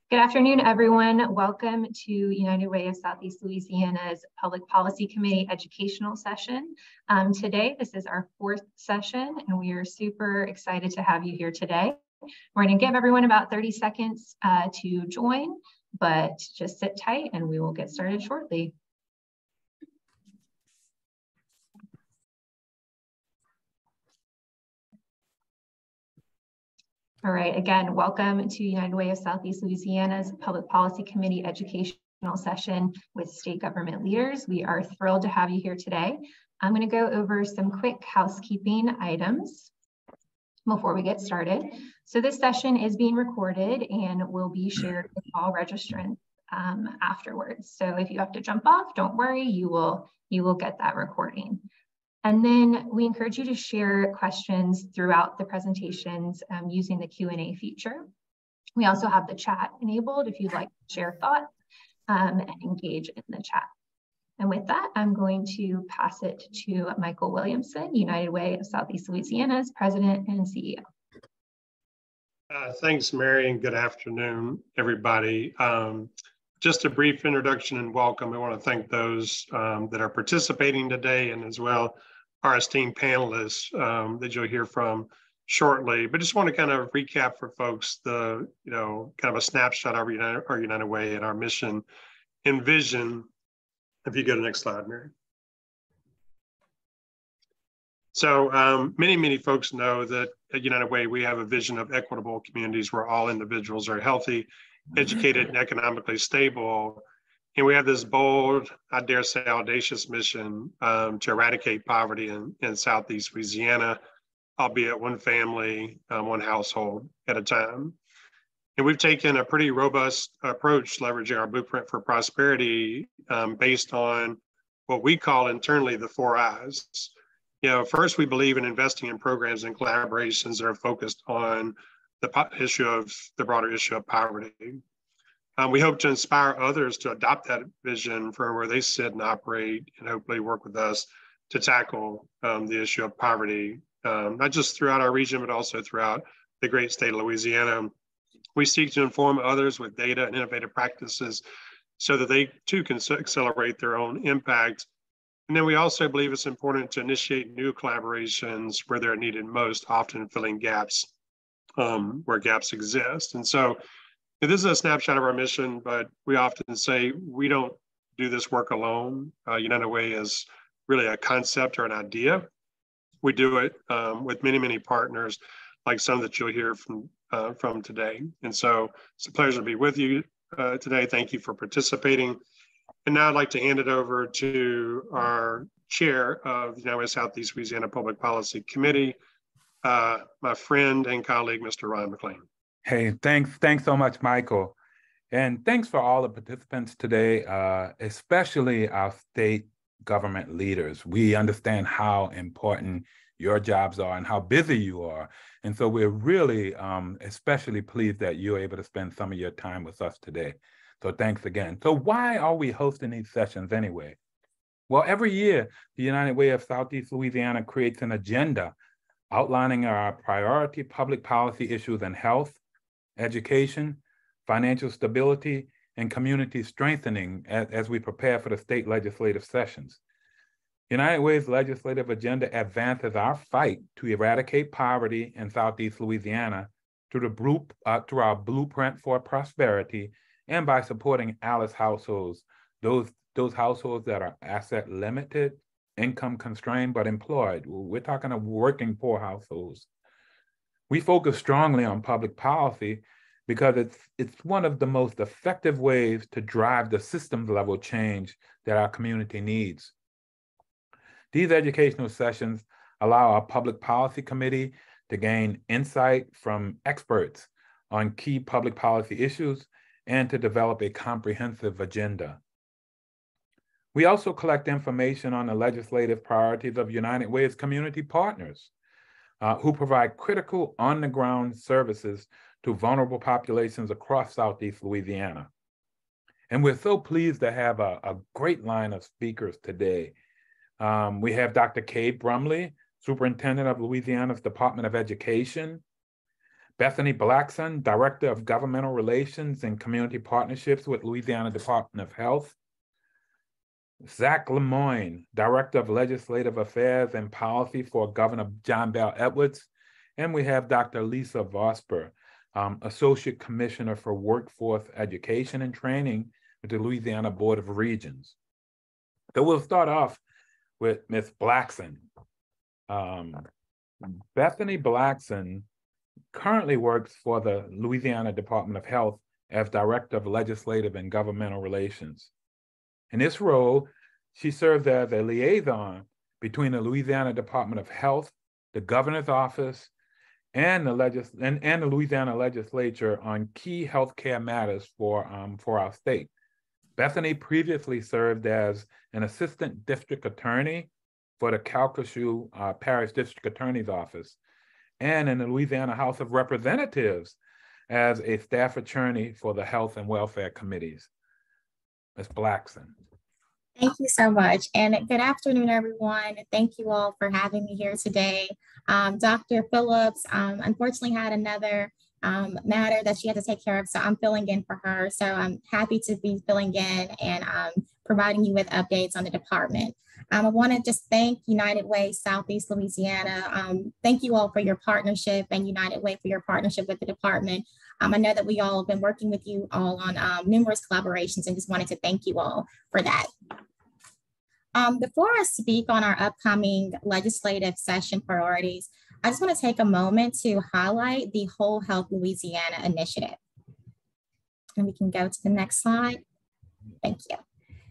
Good afternoon, everyone. Welcome to United Way of Southeast Louisiana's Public Policy Committee educational session. Today, this is our fourth session, and we are super excited to have you here today. We're going to give everyone about 30 seconds to join, but just sit tight and we will get started shortly. All right, again, welcome to United Way of Southeast Louisiana's Public Policy Committee educational session with state government leaders. We are thrilled to have you here today. I'm going to go over some quick housekeeping items before we get started. So this session is being recorded and will be shared with all registrants afterwards. So if you have to jump off, don't worry, you will get that recording. And then we encourage you to share questions throughout the presentations using the Q&A feature. We also have the chat enabled if you'd like to share thoughts and engage in the chat. And with that, I'm going to pass it to Michael Williamson, United Way of Southeast Louisiana's President and CEO. Thanks, Mary, and good afternoon, everybody. Just a brief introduction and welcome. I want to thank those that are participating today, and as well our esteemed panelists that you'll hear from shortly. But just want to kind of recap for folks the, kind of a snapshot of our United Way and our mission and vision. If you go to the next slide, Mary. So many folks know that at United Way, we have a vision of equitable communities where all individuals are healthy, educated, and economically stable. And we have this bold, I dare say, audacious mission to eradicate poverty in Southeast Louisiana, albeit one family, one household at a time. And we've taken a pretty robust approach, leveraging our blueprint for prosperity based on what we call internally the 4 I's. First, we believe in investing in programs and collaborations that are focused on the broader issue of poverty. We hope to inspire others to adopt that vision from where they sit and operate, and hopefully work with us to tackle the issue of poverty, not just throughout our region, but also throughout the great state of Louisiana. We seek to inform others with data and innovative practices so that they too can accelerate their own impact. And then we also believe it's important to initiate new collaborations where they're needed most, often filling gaps where gaps exist. And so this is a snapshot of our mission, but we often say we don't do this work alone. United Way is really a concept or an idea. We do it with many partners, like some that you'll hear from today. And so it's a pleasure to be with you today. Thank you for participating. And now I'd like to hand it over to our chair of the United Way Southeast Louisiana Public Policy Committee, my friend and colleague, Mr. Ron McClain. Hey, thanks so much, Michael. And thanks for all the participants today, especially our state government leaders. We understand how important your jobs are and how busy you are. And so we're really especially pleased that you're able to spend some of your time with us today. So thanks again. So why are we hosting these sessions anyway? Well, every year, the United Way of Southeast Louisiana creates an agenda outlining our priority public policy issues in health, education, financial stability, and community strengthening as we prepare for the state legislative sessions. United Way's legislative agenda advances our fight to eradicate poverty in Southeast Louisiana through our blueprint for prosperity and by supporting ALICE households, those households that are asset limited, income constrained, but employed. We're talking of working poor households. We focus strongly on public policy because it's one of the most effective ways to drive the systems level change that our community needs. These educational sessions allow our public policy committee to gain insight from experts on key public policy issues and to develop a comprehensive agenda. We also collect information on the legislative priorities of United Way's community partners, who provide critical on-the-ground services to vulnerable populations across Southeast Louisiana. And we're so pleased to have a great line of speakers today. We have Dr. Cade Brumley, Superintendent of Louisiana's Department of Education, Bethany Blackson, Director of Governmental Relations and Community Partnerships with Louisiana Department of Health. Zach Lemoine, Director of Legislative Affairs and Policy for Governor John Bell Edwards. And we have Dr. Lisa Vosper, Associate Commissioner for Workforce Education and Training with the Louisiana Board of Regents. So we'll start off with Ms. Blackson. Bethany Blackson currently works for the Louisiana Department of Health as Director of Legislative and Governmental Relations. In this role, she serves as a liaison between the Louisiana Department of Health, the Governor's Office, and the Louisiana Legislature on key healthcare matters for our state. Bethany previously served as an Assistant District Attorney for the Calcasieu Parish District Attorney's Office, and in the Louisiana House of Representatives as a staff attorney for the Health and Welfare Committees. Ms. Blackson. Thank you so much. And good afternoon, everyone. Thank you all for having me here today. Dr. Phillips unfortunately had another matter that she had to take care of, so I'm filling in for her. So I'm happy to be filling in and providing you with updates on the department. I want to just thank United Way Southeast Louisiana. Thank you all for your partnership, and United Way for your partnership with the department. I know that we all have been working with you all on numerous collaborations, and just wanted to thank you all for that. Before I speak on our upcoming legislative session priorities, I just want to take a moment to highlight the Whole Health Louisiana initiative. And we can go to the next slide. Thank you.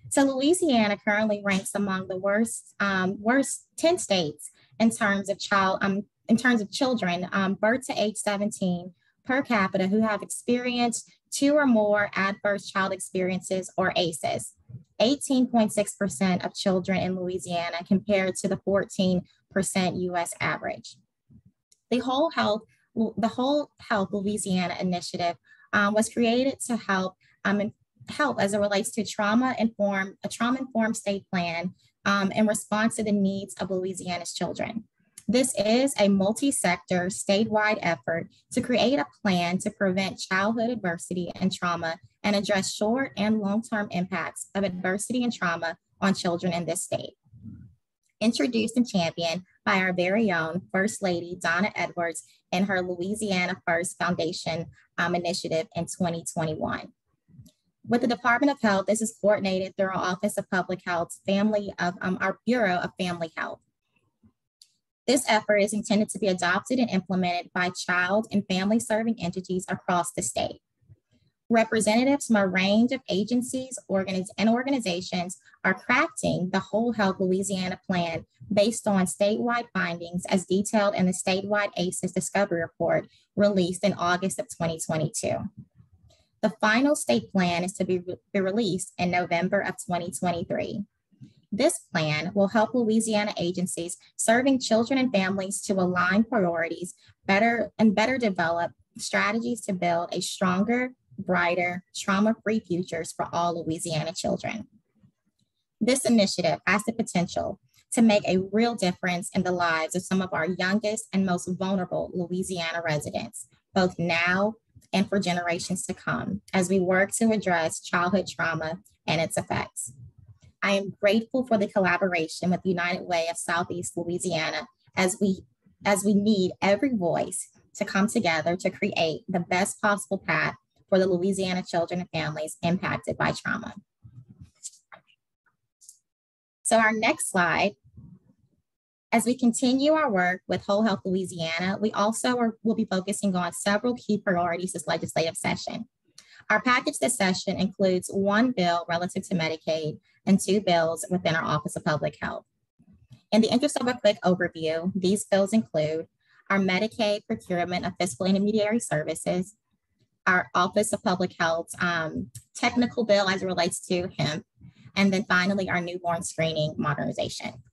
So Louisiana currently ranks among the worst 10 states in terms of children birth to age 17 per capita who have experienced 2 or more adverse child experiences, or ACEs. 18.6% of children in Louisiana compared to the 14% US average. The Whole Health Louisiana initiative was created to help as it relates to a trauma-informed state plan in response to the needs of Louisiana's children. This is a multi-sector statewide effort to create a plan to prevent childhood adversity and trauma and address short and long-term impacts of adversity and trauma on children in this state. Introduced and championed by our very own First Lady, Donna Edwards, and her Louisiana First Foundation initiative in 2021. With the Department of Health, this is coordinated through our Office of Public Health's our Bureau of Family Health. This effort is intended to be adopted and implemented by child and family serving entities across the state. Representatives from a range of agencies and organizations are crafting the Whole Health Louisiana plan based on statewide findings as detailed in the statewide ACEs Discovery Report released in August of 2022. The final state plan is to be released in November of 2023. This plan will help Louisiana agencies serving children and families to align priorities better develop strategies to build a stronger, brighter, trauma-free futures for all Louisiana children. This initiative has the potential to make a real difference in the lives of some of our youngest and most vulnerable Louisiana residents, both now and for generations to come, as we work to address childhood trauma and its effects. I am grateful for the collaboration with United Way of Southeast Louisiana as we need every voice to come together to create the best possible path for the Louisiana children and families impacted by trauma. So our next slide, as we continue our work with Whole Health Louisiana, we also will be focusing on several key priorities this legislative session. Our package this session includes 1 bill relative to Medicaid and 2 bills within our Office of Public Health. In the interest of a quick overview, these bills include our Medicaid procurement of fiscal intermediary services, our Office of Public Health's technical bill as it relates to hemp, and then finally our newborn screening modernization.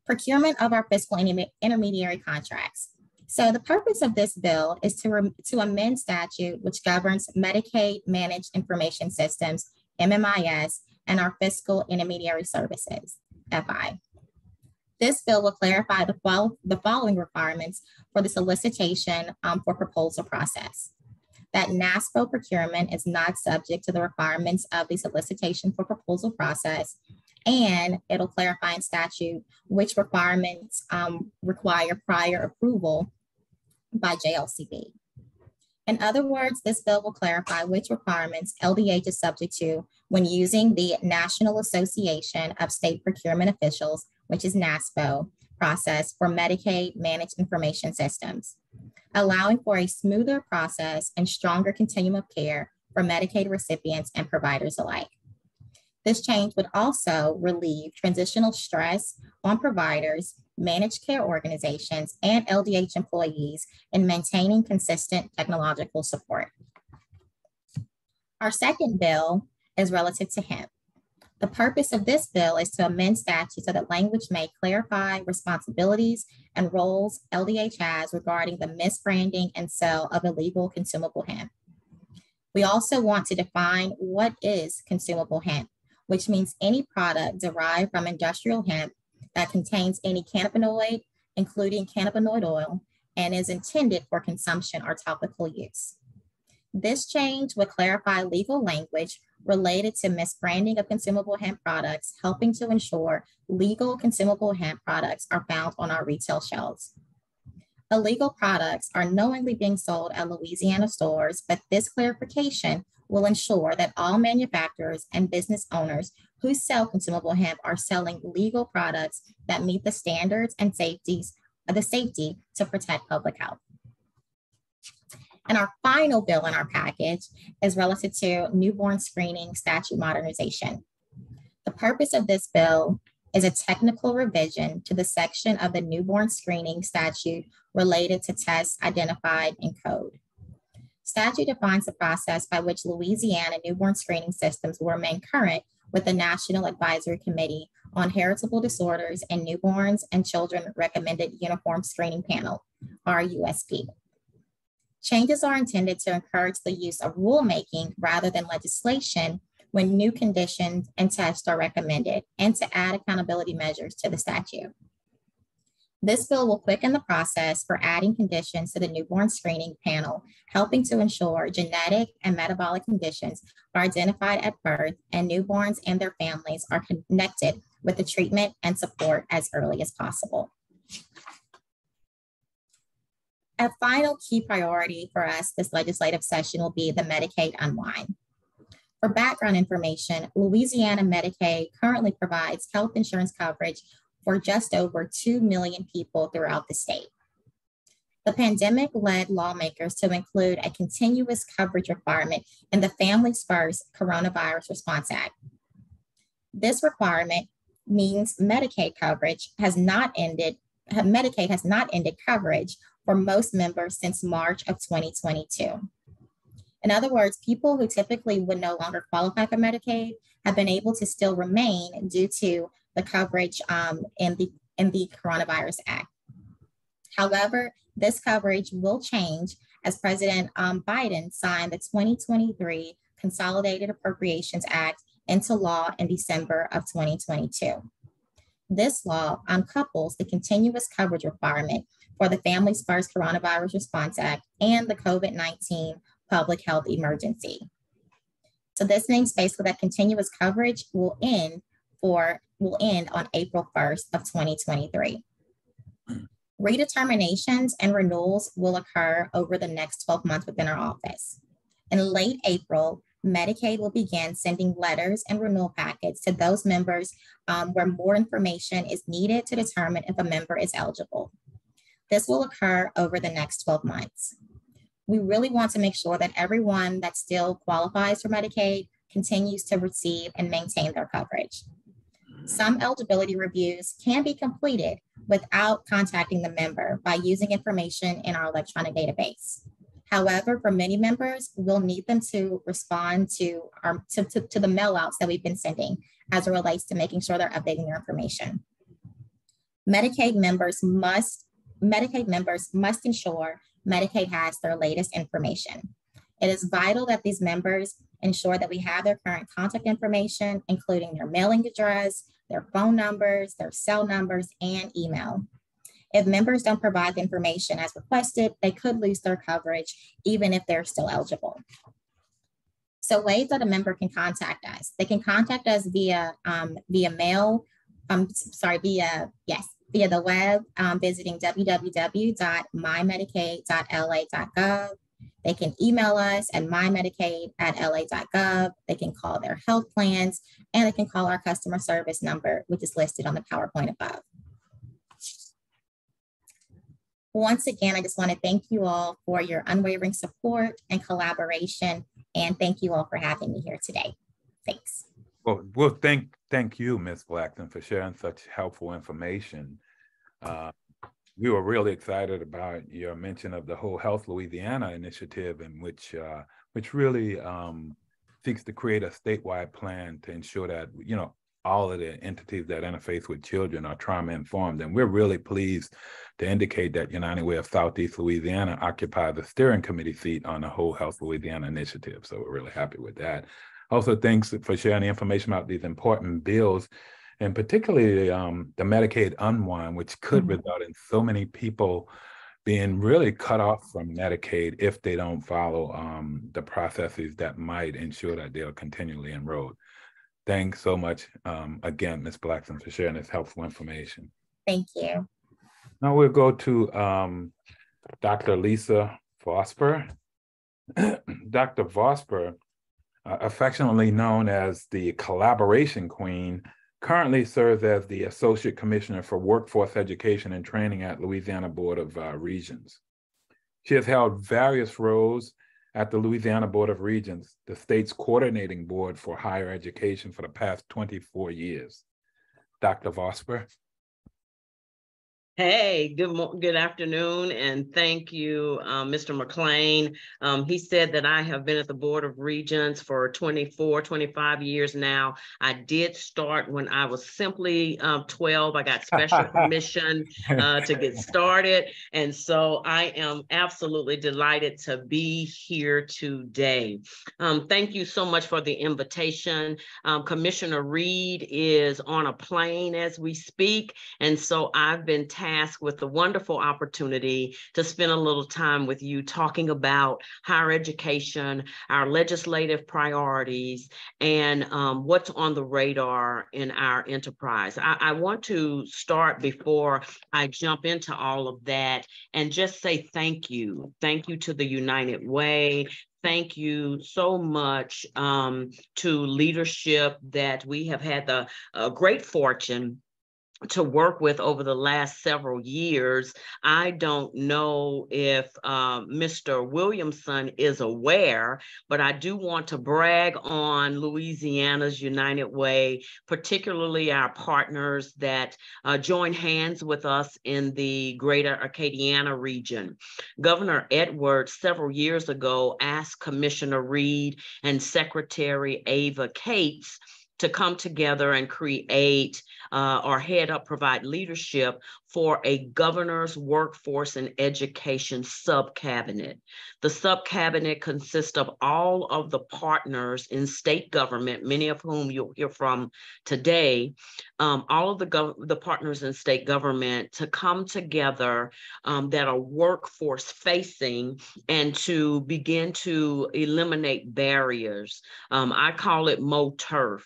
Procurement of our fiscal intermediary contracts. So the purpose of this bill is to amend statute which governs Medicaid Managed Information This bill will clarify the following requirements for the solicitation for proposal process. That NASPO procurement is not subject to the requirements of the solicitation for proposal process, and it'll clarify in statute which requirements require prior approval by JLCB. In other words, this bill will clarify which requirements LDH is subject to when using the National Association of State Procurement Officials, which is NASPO, process for Medicaid Managed Information Systems, allowing for a smoother process and stronger continuum of care for Medicaid recipients and providers alike. This change would also relieve transitional stress on providers, managed care organizations, and LDH employees in maintaining consistent technological support. Our second bill is relative to hemp. The purpose of this bill is to amend statutes so that language may clarify responsibilities and roles LDH has regarding the misbranding and sale of illegal consumable hemp. We also want to define what is consumable hemp, which means any product derived from industrial hemp that contains any cannabinoid, including cannabinoid oil, and is intended for consumption or topical use. This change would clarify legal language related to misbranding of consumable hemp products, helping to ensure legal consumable hemp products are found on our retail shelves. Illegal products are knowingly being sold at Louisiana stores, but this clarification will ensure that all manufacturers and business owners who sell consumable hemp are selling legal products that meet the standards and safety to protect public health. And our final bill in our package is relative to newborn screening statute modernization. The purpose of this bill is a technical revision to the section of the newborn screening statute related to tests identified in code. Statute defines the process by which Louisiana newborn screening systems will remain current with the National Advisory Committee on Heritable Disorders in Newborns and Children Recommended Uniform Screening Panel, RUSP. Changes are intended to encourage the use of rulemaking rather than legislation when new conditions and tests are recommended, and to add accountability measures to the statute. This bill will quicken the process for adding conditions to the newborn screening panel, helping to ensure genetic and metabolic conditions are identified at birth and newborns and their families are connected with the treatment and support as early as possible. A final key priority for us this legislative session will be the Medicaid unwind. For background information, Louisiana Medicaid currently provides health insurance coverage for just over 2 million people throughout the state. The pandemic led lawmakers to include a continuous coverage requirement in the Families First Coronavirus Response Act. This requirement means Medicaid has not ended coverage for most members since March of 2022. In other words, people who typically would no longer qualify for Medicaid have been able to still remain due to the coverage in the Coronavirus Act. However, this coverage will change as President Biden signed the 2023 Consolidated Appropriations Act into law in December of 2022. This law uncouples the continuous coverage requirement for the Families First Coronavirus Response Act and the COVID-19 public health emergency. So this means basically that continuous coverage will end on April 1st of 2023. Redeterminations and renewals will occur over the next 12 months within our office. In late April, Medicaid will begin sending letters and renewal packets to those members where more information is needed to determine if a member is eligible. This will occur over the next 12 months. We really want to make sure that everyone that still qualifies for Medicaid continues to receive and maintain their coverage. Some eligibility reviews can be completed without contacting the member by using information in our electronic database. However, for many members, we'll need them to respond to the mail outs that we've been sending as it relates to making sure they're updating their information. Medicaid members must ensure Medicaid has their latest information. It is vital that these members ensure that we have their current contact information, including their mailing address, their phone numbers, their cell numbers, and email. If members don't provide the information as requested, they could lose their coverage, even if they're still eligible. So ways that a member can contact us. They can contact us via mail, via the web, visiting www.mymedicaid.la.gov. They can email us at mymedicaid@la.gov. They can call their health plans, and they can call our customer service number, which is listed on the PowerPoint above. Once again, I just want to thank you all for your unwavering support and collaboration, and thank you all for having me here today. Thanks. Well, thank you, Ms. Blackson, for sharing such helpful information. We were really excited about your mention of the Whole Health Louisiana initiative, in which really seeks to create a statewide plan to ensure that all of the entities that interface with children are trauma-informed. And we're really pleased to indicate that United Way of Southeast Louisiana occupies the steering committee seat on the Whole Health Louisiana initiative. So we're really happy with that. Also, thanks for sharing the information about these important bills, and particularly the Medicaid unwind, which could result in so many people being really cut off from Medicaid if they don't follow the processes that might ensure that they'll continually enroll. Thanks so much again, Ms. Blackson, for sharing this helpful information. Thank you. Now we'll go to Dr. Lisa Vosper. Dr. Vosper, affectionately known as the Collaboration Queen, currently serves as the Associate Commissioner for Workforce Education and Training at Louisiana Board of Regents. She has held various roles at the Louisiana Board of Regents, the state's coordinating board for higher education, for the past 24 years. Dr. Vosper. Hey, good afternoon, and thank you, Mr. McClain. He said that I have been at the Board of Regents for 25 years now. I did start when I was simply 12. I got special permission to get started, and so I am absolutely delighted to be here today. Thank you so much for the invitation. Commissioner Reed is on a plane as we speak, and so I've been tasked with the wonderful opportunity to spend a little time with you talking about higher education, our legislative priorities, and what's on the radar in our enterprise. I want to start before I jump into all of that and just say thank you. Thank you to the United Way. Thank you so much to leadership that we have had the great fortune to work with over the last several years. I don't know if Mr. Williamson is aware, but I do want to brag on Louisiana's United Way, particularly our partners that join hands with us in the greater Acadiana region. Governor Edwards several years ago asked Commissioner Reed and Secretary Ava Cates to come together and create or provide leadership for a governor's workforce and education sub-cabinet. The sub-cabinet consists of all of the partners in state government, many of whom you'll hear from today, all of the partners in state government to come together that are workforce facing and to begin to eliminate barriers. I call it MoTurf.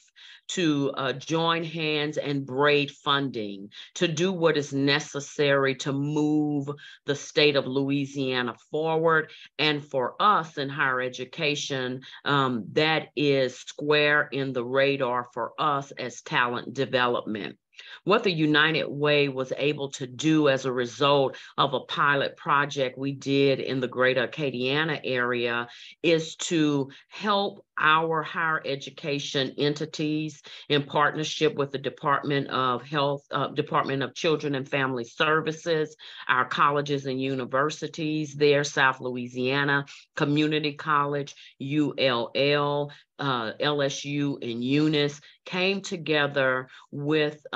To join hands and braid funding, to do what is necessary to move the state of Louisiana forward. And for us in higher education, that is square in the radar for us as talent development. What the United Way was able to do as a result of a pilot project we did in the greater Acadiana area is to help our higher education entities in partnership with the Department of Health, Department of Children and Family Services, our colleges and universities there, South Louisiana Community College, ULL, LSU and Eunice, came together with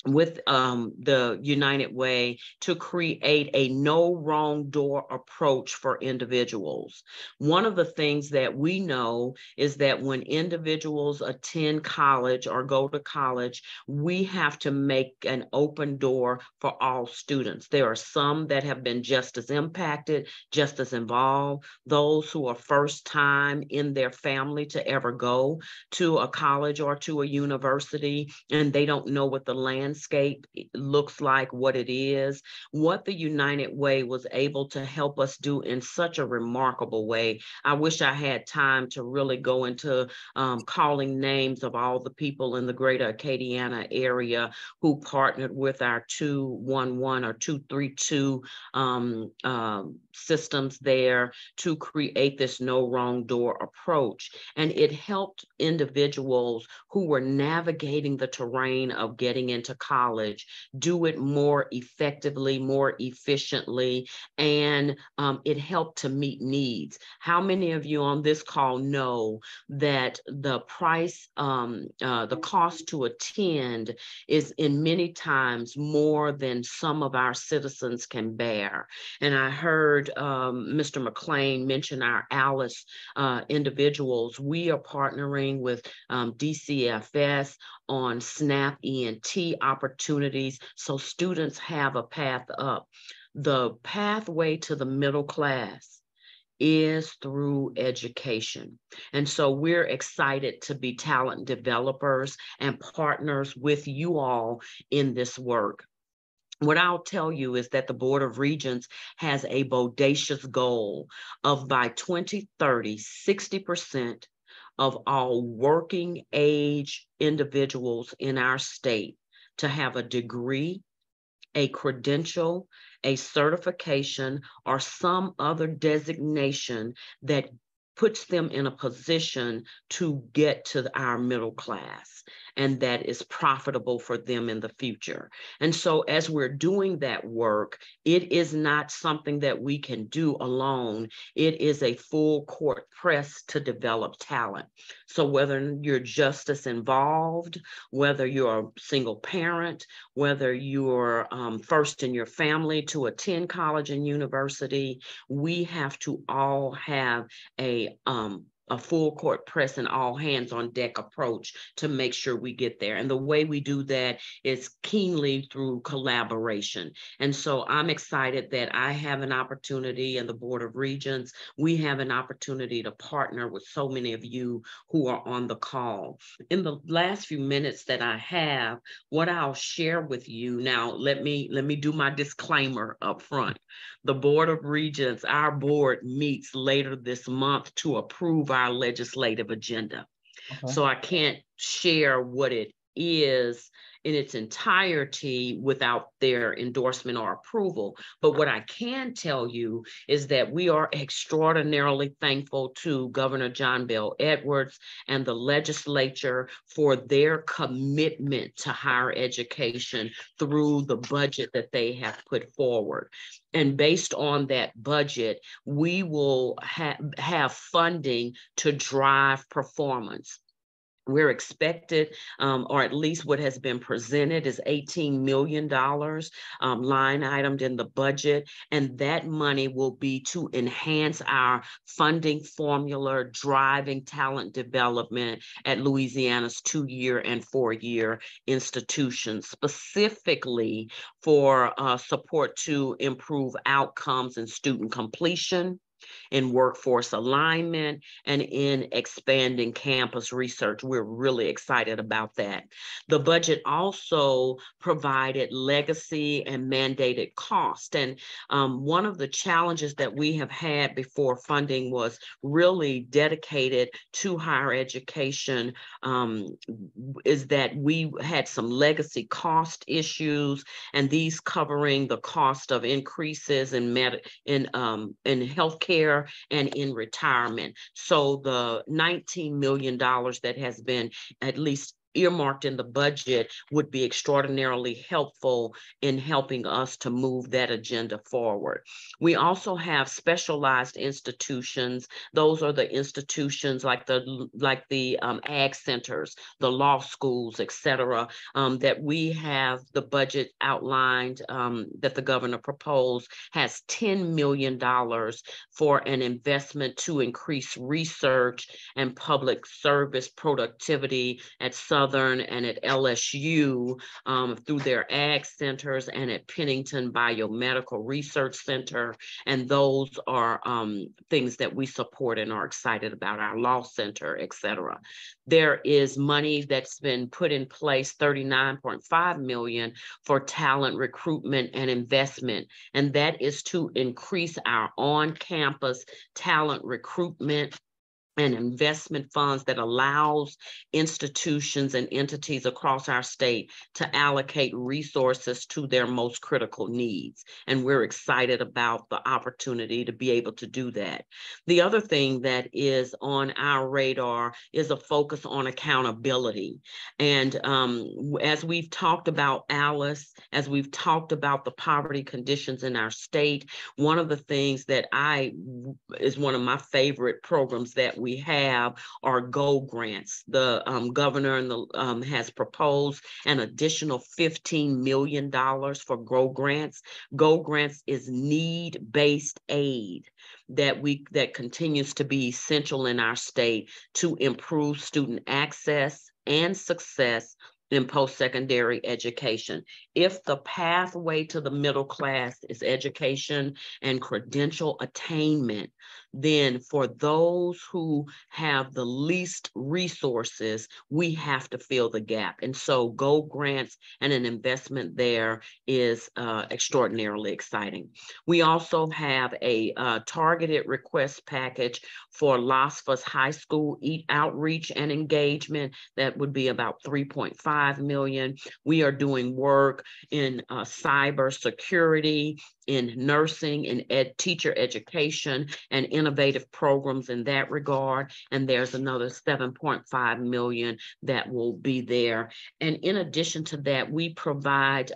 with the United Way to create a no wrong door approach for individuals. One of the things that we know is that when individuals attend college or go to college, we have to make an open door for all students. There are some that have been just as impacted, just as involved, those who are first time in their family to ever go to a college or to a university, and they don't know what the landscape looks like, what it is. What the United Way was able to help us do in such a remarkable way. I wish I had time to really go into calling names of all the people in the greater Acadiana area who partnered with our 211 or 232 systems there to create this no wrong door approach. And it helped individuals who were navigating the terrain of getting into college do it more effectively, more efficiently, and it helped to meet needs. How many of you on this call know that the price, the cost to attend is in many times more than some of our citizens can bear? And I heard Mr. McClain mention our ALICE individuals. We are partnering with DCFS on SNAP ENT opportunities so students have a path up. The pathway to the middle class is through education. And so we're excited to be talent developers and partners with you all in this work. What I'll tell you is that the Board of Regents has a bodacious goal of by 2030, 60% of all working age individuals in our state to have a degree, a credential, a certification, or some other designation that puts them in a position to get to our middle class and that is profitable for them in the future. And so as we're doing that work, it is not something that we can do alone. It is a full court press to develop talent. So whether you're just as involved, whether you're a single parent, whether you're first in your family to attend college and university, we have to all have a full court press and all hands on deck approach to make sure we get there. And the way we do that is keenly through collaboration. And so I'm excited that I have an opportunity, and the Board of Regents, we have an opportunity to partner with so many of you who are on the call. In the last few minutes that I have, what I'll share with you now, let me do my disclaimer up front. The Board of Regents, our board meets later this month to approve our legislative agenda. Okay. So I can't share what it is in its entirety without their endorsement or approval. But what I can tell you is that we are extraordinarily thankful to Governor John Bel Edwards and the legislature for their commitment to higher education through the budget that they have put forward. And based on that budget, we will have funding to drive performance. We're expected, or at least what has been presented is $18 million line itemed in the budget. And that money will be to enhance our funding formula, driving talent development at Louisiana's 2-year and 4-year institutions, specifically for support to improve outcomes in student completion, in workforce alignment, and in expanding campus research. We're really excited about that. The budget also provided legacy and mandated cost. And one of the challenges that we have had before funding was really dedicated to higher education is that we had some legacy cost issues, and these covering the cost of increases in healthcare and in retirement. So the $19 million that has been at least earmarked in the budget would be extraordinarily helpful in helping us to move that agenda forward. We also have specialized institutions. Those are the institutions like the ag centers, the law schools, et cetera, that we have the budget outlined that the governor proposed has $10 million for an investment to increase research and public service productivity at Southern and at LSU through their ag centers and at Pennington Biomedical Research Center. And those are things that we support and are excited about, our law center, et cetera. There is money that's been put in place, $39.5 million for talent recruitment and investment. And that is to increase our on-campus talent recruitment and investment funds that allows institutions and entities across our state to allocate resources to their most critical needs. And we're excited about the opportunity to be able to do that. The other thing that is on our radar is a focus on accountability. And as we've talked about Alice, as we've talked about the poverty conditions in our state, one of the things that is one of my favorite programs that we have are GO grants. The governor and has proposed an additional $15 million for GO grants. GO grants is need-based aid that continues to be essential in our state to improve student access and success in post-secondary education. If the pathway to the middle class is education and credential attainment, then for those who have the least resources, we have to fill the gap. And so GO grants and an investment there is extraordinarily exciting. We also have a targeted request package for LASFA's high school outreach and engagement. That would be about $3.5 million. We are doing work in cyber security, in nursing, in teacher education, and innovative programs in that regard. And there's another $7.5 million that will be there. And in addition to that, we provide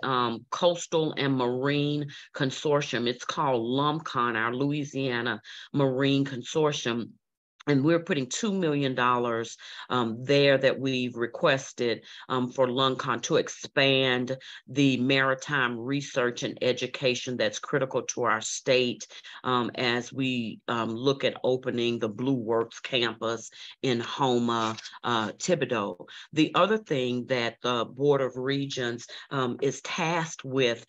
coastal and marine consortium. It's called LUMCON, our Louisiana Marine Consortium. And we're putting $2 million there that we've requested for LUMCON to expand the maritime research and education that's critical to our state as we look at opening the Blue Works campus in Houma, Thibodaux. The other thing that the Board of Regents is tasked with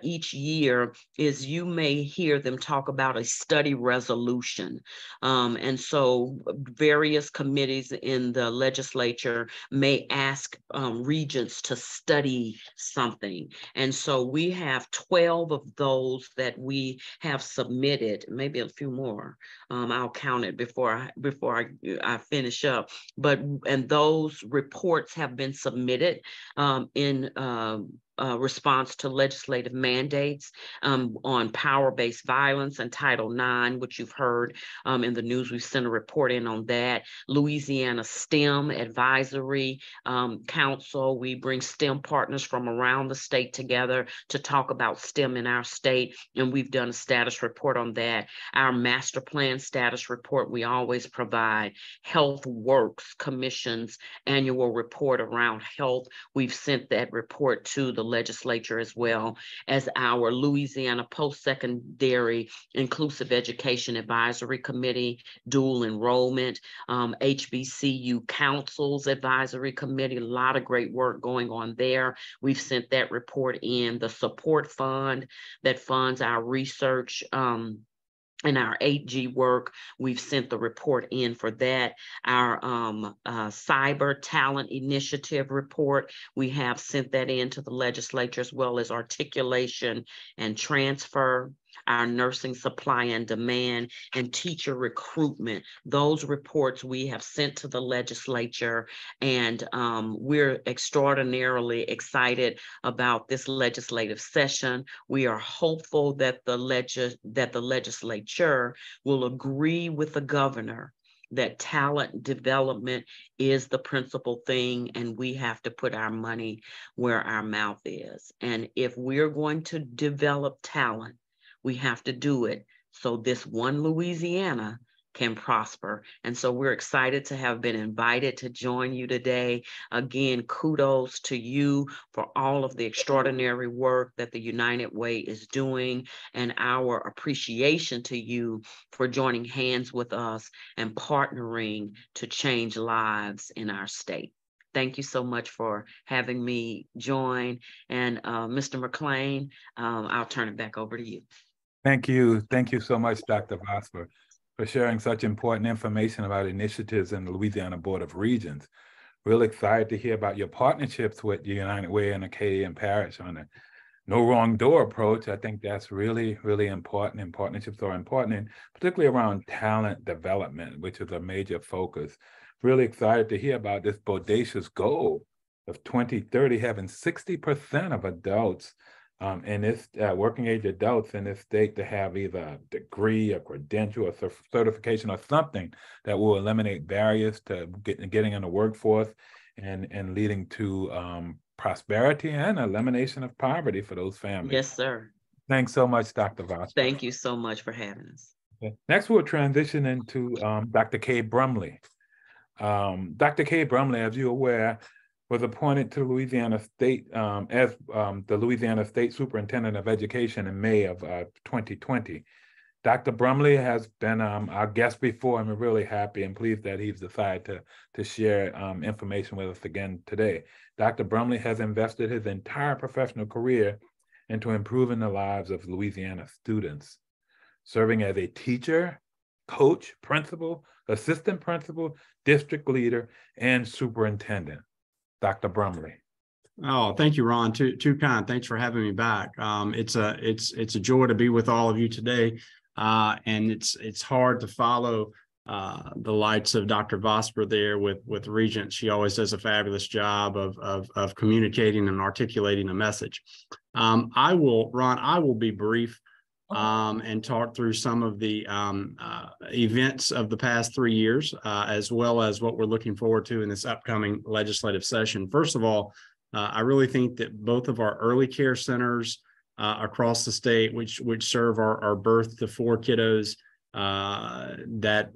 each year is you may hear them talk about a study resolution. And so various committees in the legislature may ask regents to study something. And so we have 12 of those that we have submitted, maybe a few more. I'll count it before I finish up. And those reports have been submitted in response to legislative mandates on power-based violence and Title IX, which you've heard in the news. We've sent a report in on that. Louisiana STEM Advisory Council. We bring STEM partners from around the state together to talk about STEM in our state, and we've done a status report on that. Our master plan status report, we always provide. Health Works Commission's annual report around health. We've sent that report to the legislature, as well as our Louisiana Post-Secondary Inclusive Education Advisory Committee, dual enrollment, HBCU Council's Advisory Committee, a lot of great work going on there. We've sent that report in. The support fund that funds our research in our 8G work, we've sent the report in for that. Our cyber talent initiative report, we have sent that in to the legislature, as well as articulation and transfer. Our nursing supply and demand, and teacher recruitment. Those reports we have sent to the legislature, and we're extraordinarily excited about this legislative session. We are hopeful that the legislature will agree with the governor that talent development is the principal thing, and we have to put our money where our mouth is. And if we're going to develop talent, we have to do it so this one Louisiana can prosper. And so we're excited to have been invited to join you today. Again, kudos to you for all of the extraordinary work that the United Way is doing, and our appreciation to you for joining hands with us and partnering to change lives in our state. Thank you so much for having me join. And Mr. McClain, I'll turn it back over to you. Thank you. Thank you so much, Dr. Vosper, for sharing such important information about initiatives in the Louisiana Board of Regents. Real excited to hear about your partnerships with the United Way and Acadian Parish on a no wrong door approach. I think that's really, really important, and partnerships are important, and particularly around talent development, which is a major focus. Really excited to hear about this bodacious goal of 2030, having 60% of adults in this working age adults in this state to have either a degree, a credential, a certification, or something that will eliminate barriers to getting in the workforce and leading to prosperity and elimination of poverty for those families. Yes, sir. Thanks so much, Dr. Vosper. Thank you so much for having us. Okay. Next, we'll transition into Dr. Cade Brumley. Dr. Cade Brumley, as you're aware, was appointed to Louisiana State as the Louisiana State Superintendent of Education in May of 2020. Dr. Brumley has been our guest before, and we're really happy and pleased that he's decided to share information with us again today. Dr. Brumley has invested his entire professional career into improving the lives of Louisiana students, serving as a teacher, coach, principal, assistant principal, district leader, and superintendent. Dr. Brumley. Oh, thank you, Ron. Too kind. Thanks for having me back. It's a joy to be with all of you today, and it's hard to follow the lights of Dr. Vosper there with Regents. She always does a fabulous job of communicating and articulating a message. I will be brief and talk through some of the events of the past 3 years, as well as what we're looking forward to in this upcoming legislative session. First of all, I really think that both of our early care centers across the state, which serve our birth to 4 kiddos, that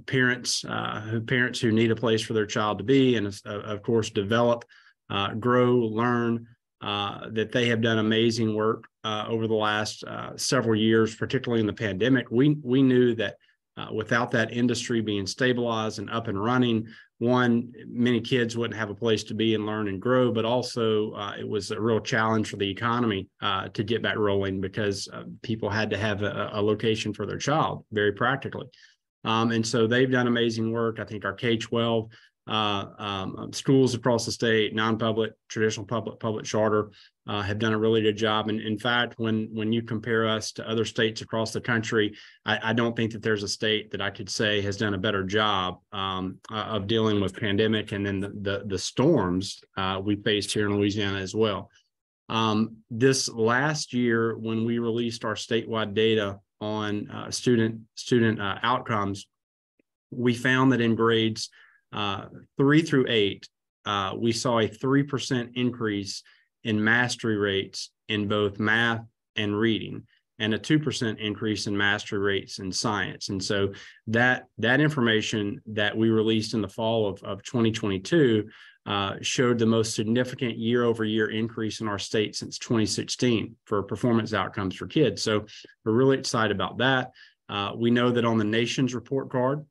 parents who need a place for their child to be, and of course develop, grow, learn, that they have done amazing work over the last several years, particularly in the pandemic. We knew that without that industry being stabilized and up and running, one, many kids wouldn't have a place to be and learn and grow, but also it was a real challenge for the economy to get back rolling, because people had to have a location for their child, very practically. And so they've done amazing work. I think our K-12 schools across the state, non-public, traditional public charter, have done a really good job. And in fact, when you compare us to other states across the country, I don't think that there's a state that I could say has done a better job of dealing with pandemic and then the storms we faced here in Louisiana as well. This last year, when we released our statewide data on student outcomes, we found that in grades 3 through 8, we saw a 3% increase in mastery rates in both math and reading, and a 2% increase in mastery rates in science. And so that information that we released in the fall of 2022 showed the most significant year-over-year increase in our state since 2016 for performance outcomes for kids. So we're really excited about that. We know that on the nation's report card,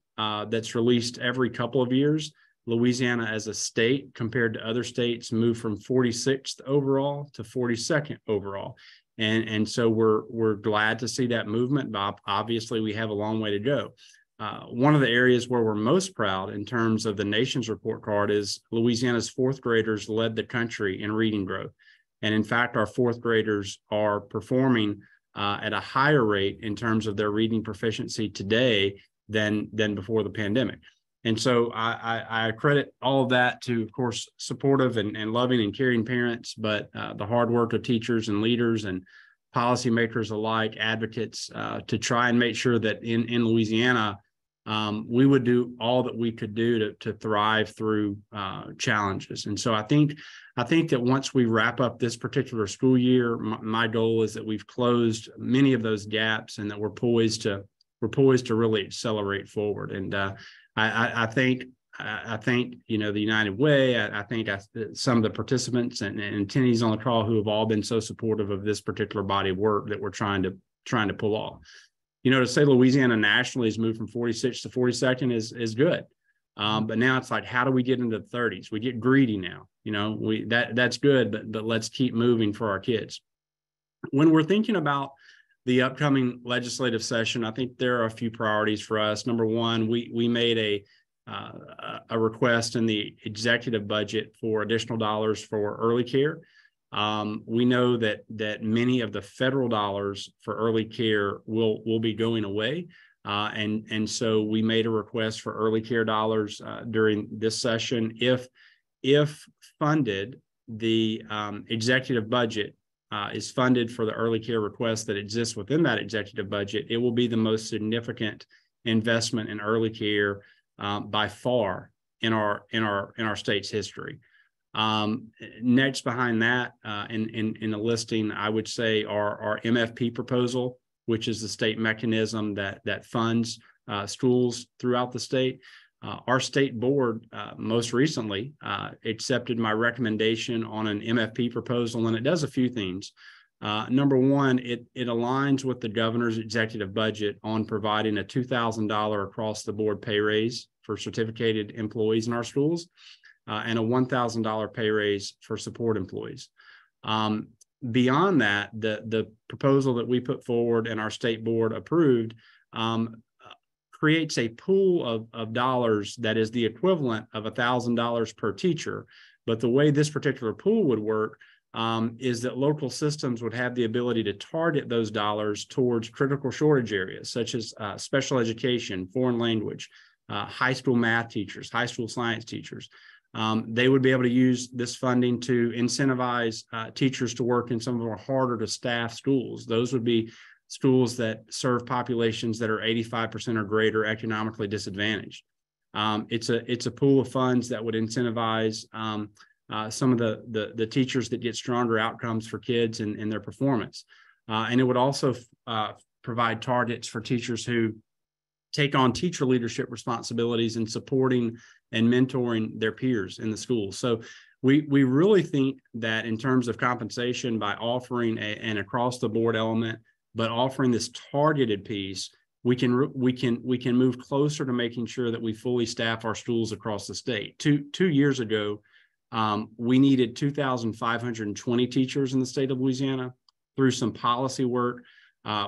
that's released every couple of years, Louisiana as a state compared to other states moved from 46th overall to 42nd overall. And so we're glad to see that movement, but obviously we have a long way to go. One of the areas where we're most proud in terms of the nation's report card is Louisiana's 4th graders led the country in reading growth. And in fact, our 4th graders are performing at a higher rate in terms of their reading proficiency today than before the pandemic. And so I credit all of that to, of course, supportive and loving and caring parents, but the hard work of teachers and leaders and policymakers alike, advocates, to try and make sure that in Louisiana, we would do all that we could do to thrive through challenges. And so I think that once we wrap up this particular school year, my goal is that we've closed many of those gaps and that we're poised to really accelerate forward. And I think you know, the United Way. I think some of the participants and attendees on the call who have all been so supportive of this particular body of work that we're trying to pull off. You know, to say Louisiana nationally has moved from 46th to 42nd is good. But now it's like, how do we get into the 30s? We get greedy now. You know, that's good, but let's keep moving for our kids. When we're thinking about the upcoming legislative session, I think there are a few priorities for us. Number one, we made a request in the executive budget for additional dollars for early care. We know that many of the federal dollars for early care will be going away. And so we made a request for early care dollars during this session. If funded, the executive budget is funded for the early care request that exists within that executive budget, it will be the most significant investment in early care by far in our state's history. Next behind that, in the listing, I would say our MFP proposal, which is the state mechanism that funds schools throughout the state. Our state board most recently accepted my recommendation on an MFP proposal, and it does a few things. Number one, it aligns with the governor's executive budget on providing a $2,000 across the board pay raise for certificated employees in our schools. And a $1,000 pay raise for support employees. Beyond that, the proposal that we put forward and our state board approved creates a pool of dollars that is the equivalent of $1,000 per teacher. But the way this particular pool would work is that local systems would have the ability to target those dollars towards critical shortage areas, such as special education, foreign language, high school math teachers, high school science teachers. They would be able to use this funding to incentivize teachers to work in some of our harder to staff schools. Those would be schools that serve populations that are 85% or greater economically disadvantaged. It's a pool of funds that would incentivize some of the teachers that get stronger outcomes for kids in their performance. And it would also provide targets for teachers who take on teacher leadership responsibilities in supporting and mentoring their peers in the school. So we really think that in terms of compensation, by offering an across the board element, but offering this targeted piece, we can move closer to making sure that we fully staff our schools across the state. Two years ago, we needed 2,520 teachers in the state of Louisiana. Through some policy work,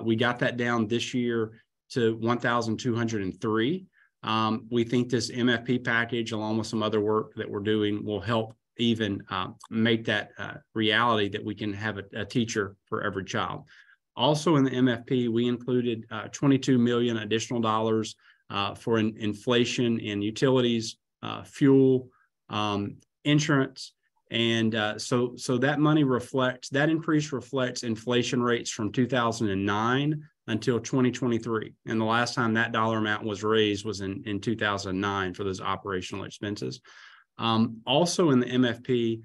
we got that down this year to 1,203. We think this MFP package, along with some other work that we're doing, will help even make that reality that we can have a teacher for every child. Also in the MFP, we included $22 million additional dollars for inflation in utilities, fuel, insurance. And so that money that increase reflects inflation rates from 2009 until 2023. And the last time that dollar amount was raised was in 2009 for those operational expenses. Also in the MFP,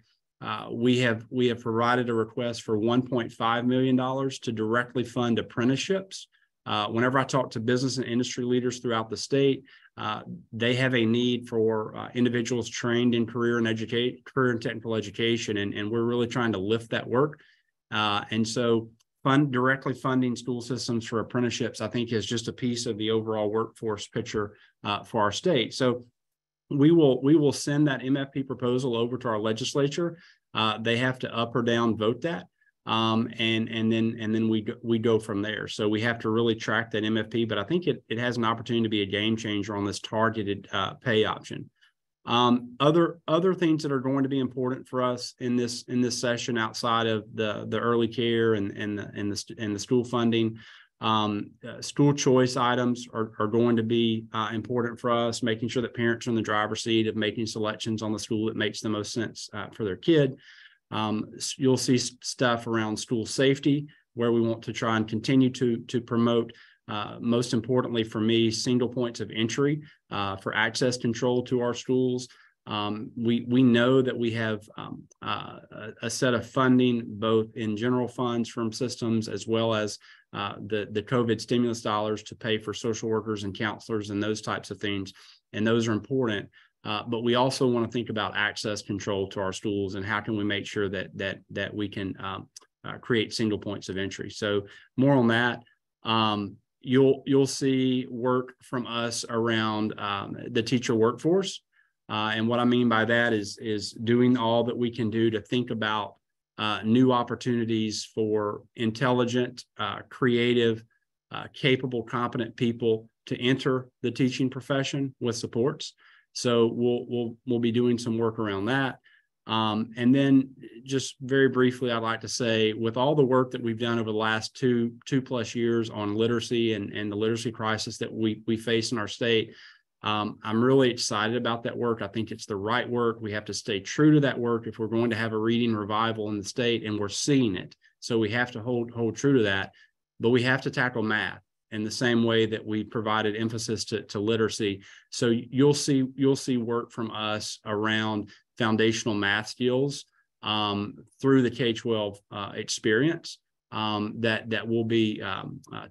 we have provided a request for $1.5 million to directly fund apprenticeships. Whenever I talk to business and industry leaders throughout the state, they have a need for individuals trained in career and technical education, and we're really trying to lift that work. And so directly funding school systems for apprenticeships, I think, is just a piece of the overall workforce picture for our state. So we will send that MFP proposal over to our legislature. They have to up or down vote that, and then we go from there. So we have to really track that MFP, but I think it has an opportunity to be a game changer on this targeted pay option. Other things that are going to be important for us in this session outside of the early care and the school funding. School choice items are going to be important for us, making sure that parents are in the driver's seat of making selections on the school that makes the most sense for their kid. You'll see stuff around school safety, where we want to try and continue to promote Most importantly for me, single points of entry for access control to our schools. We know that we have a set of funding both in general funds from systems as well as the COVID stimulus dollars to pay for social workers and counselors and those types of things. And those are important. But we also want to think about access control to our schools and how can we make sure that we can create single points of entry. So more on that. You'll see work from us around the teacher workforce. And what I mean by that is doing all that we can do to think about new opportunities for intelligent, creative, capable, competent people to enter the teaching profession with supports. So we'll be doing some work around that. And then just very briefly, I'd like to say with all the work that we've done over the last two plus years on literacy and the literacy crisis that we face in our state, I'm really excited about that work. I think it's the right work. We have to stay true to that work if we're going to have a reading revival in the state, and we're seeing it. So we have to hold true to that, but we have to tackle math in the same way that we provided emphasis to literacy. So you'll see work from us around foundational math skills through the K-12 experience that we'll be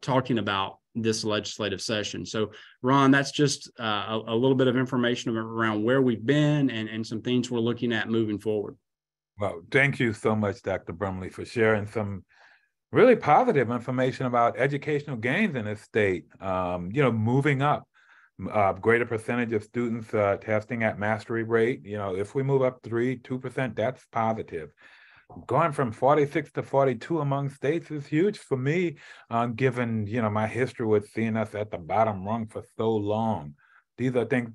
talking about this legislative session. So Ron, that's just a little bit of information around where we've been and some things we're looking at moving forward. Well, thank you so much, Dr. Brumley, for sharing some really positive information about educational gains in this state. Moving up, greater percentage of students testing at mastery rate. If we move up 2%, that's positive. Going from 46 to 42 among states is huge for me, given my history with seeing us at the bottom rung for so long. These are things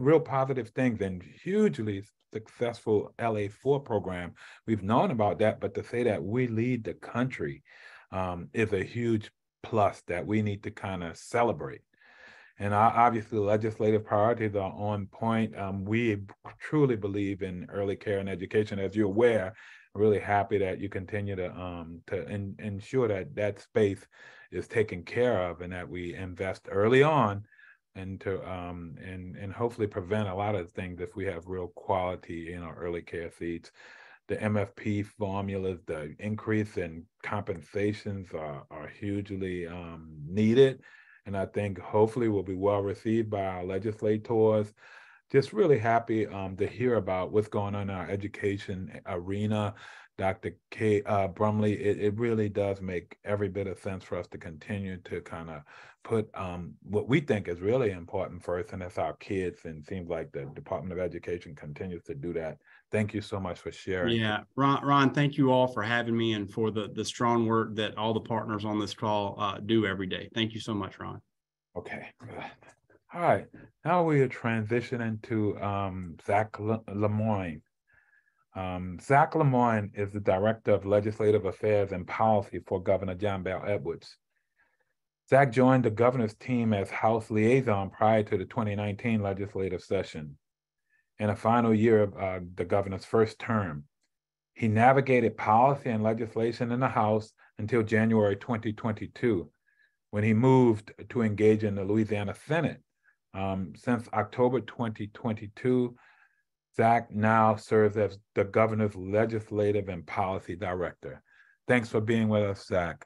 real positive things, and hugely successful LA4 program. We've known about that, but to say that we lead the country is a huge plus that we need to kind of celebrate. And obviously, legislative priorities are on point. We truly believe in early care and education, as you're aware. Really happy that you continue to ensure that space is taken care of and that we invest early on and to and hopefully prevent a lot of things if we have real quality early care seats. The MFP formulas, the increase in compensations are hugely needed, and I think hopefully will be well received by our legislators. Just really happy to hear about what's going on in our education arena. Dr. Cade, Brumley, it really does make every bit of sense for us to continue to kind of put what we think is really important first, and that's our kids. And it seems like the Department of Education continues to do that. Thank you so much for sharing. Yeah, Ron, thank you all for having me and for the strong work that all the partners on this call do every day. Thank you so much, Ron. Okay. All right, now we are transitioning to Zach Lemoine. Zach Lemoine is the Director of Legislative Affairs and Policy for Governor John Bel Edwards. Zach joined the governor's team as House liaison prior to the 2019 legislative session. In the final year of the governor's first term, he navigated policy and legislation in the House until January 2022, when he moved to engage in the Louisiana Senate. Since October 2022, Zach now serves as the governor's legislative and policy director. Thanks for being with us, Zach.